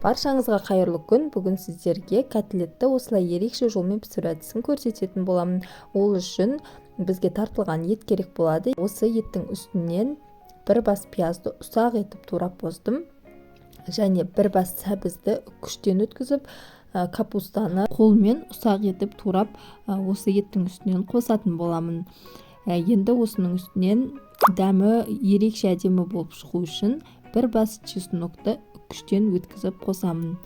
Баршаңызға қайырлы күн. Бүгін сіздерге котлетті осылай ерекше жолмен пісіру әдісін көрсететін боламын. Ол үшін бізге тартылған ет керек болады. Осы еттің үстінен бір бас пиязды ұсақ етіп турап қостым. Және бір бас сәбізді күштен өткізіп, капустаны қолмен ұсақ етіп турап, осы еттің үстінен қосатын боламын. Енді осының үстінен дәмі ерекше әдемі болып шығу үшін бір бас чеснокты күштен өткізіп қосамын.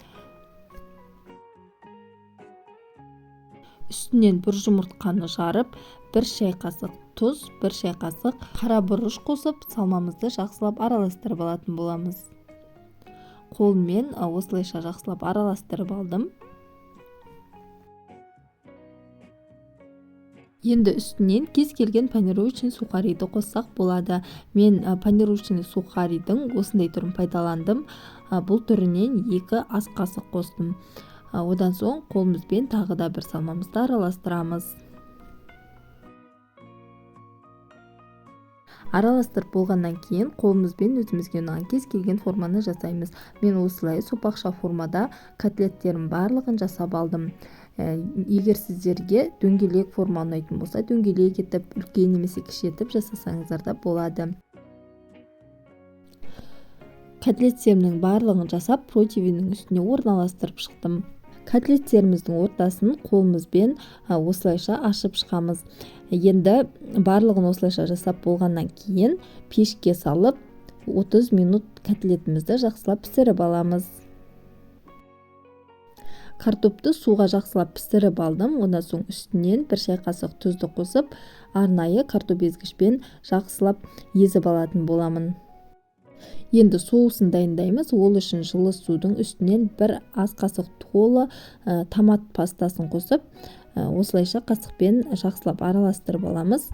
Үстінен бір жұмыртқаны жарып, бір шай қасық тұз, бір шай қасық қара бұрыш қосып, салмамызды жақсылап араластырып алатын боламыз. Қолмен осылайша жақсылап араластырып алдым. Енді үстінен кез келген панировочный сухариді қоссақ болады. Мен панировочный сухаридың осындай түрін пайдаландым. Бұл түрінен 2 ас қасық қостым. Одан соң қолымызбен тағы да бір салмамызды араластырамыз. Араластырып болғаннан кейін қолымызбен өзімізге ұнаған кез келген форманы жасаймыз. Мен осылай сопақша формада котлеттерім барлығын жасап алдым. Егер сіздерге дөңгелек форма ұнайтын болса, дөңгелек етіп, үлкен немесе кішіретіп жасасаңыздар да болады. Котлеттерімнің барлығын жасап, противеннің үстіне орналастырып шықтым. Котлеттеріміздің ортасын қолымызбен осылайша ашып шығамыз. Енді барлығын осылайша жасап болғаннан кейін пешке салып 30 минут котлетімізді жақсылап пісіріп аламыз. Картопты суға жақсылап пісіріп алдым. Одан соң үстінен бір шай қасық тұзды қосып, арнайы картоп езгішпен жақсылап езіп алатын боламын. Енді соусын дайындаймыз. Ол үшін жылы судың үстінен бір ас қасық толы томат пастасын қосып, осылайша қасықпен жақсылап араластырып аламыз.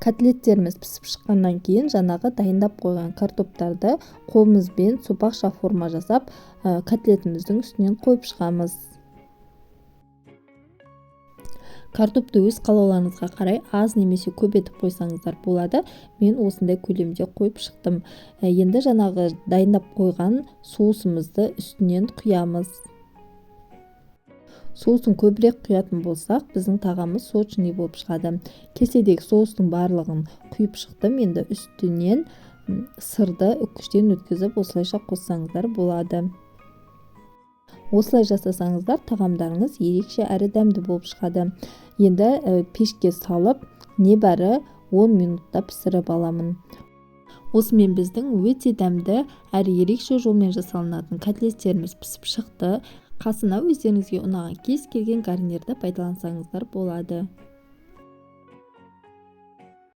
Котлеттеріміз пісіп шыққаннан кейін жаңағы дайындап қойған картоптарды қолымызбен сопақша форма жасап, котлетіміздің үстінен қойып шығамыз. Картопты өз қалауларыңызға қарай аз немесе көп етіп қойсаңыздар болады. Мен осындай көлемде қойып шықтым. Енді жаңағы дайындап қойған соусымызды үстінен құямыз. Соусын көбірек құятын болсақ, біздің тағамыз сочный болып шығады. Кеседегі соустың барлығын құйып шықтым. Енді үстінен сырды күштен өткізіп, осылайша қоссаңыздар болады. Осылай жасасаңыздар, тағамдарыңыз ерекше әрі дәмді болып шығады. Енді пешке салып, небәрі 10 минутта пісіріп аламын. Осымен біздің өте дәмді әрі ерекше жолмен жасалынатын котлеттеріміз пісіп шықты. Қасына өздеріңізге ұнаған кез келген гарнирді пайдалансаңыздар болады.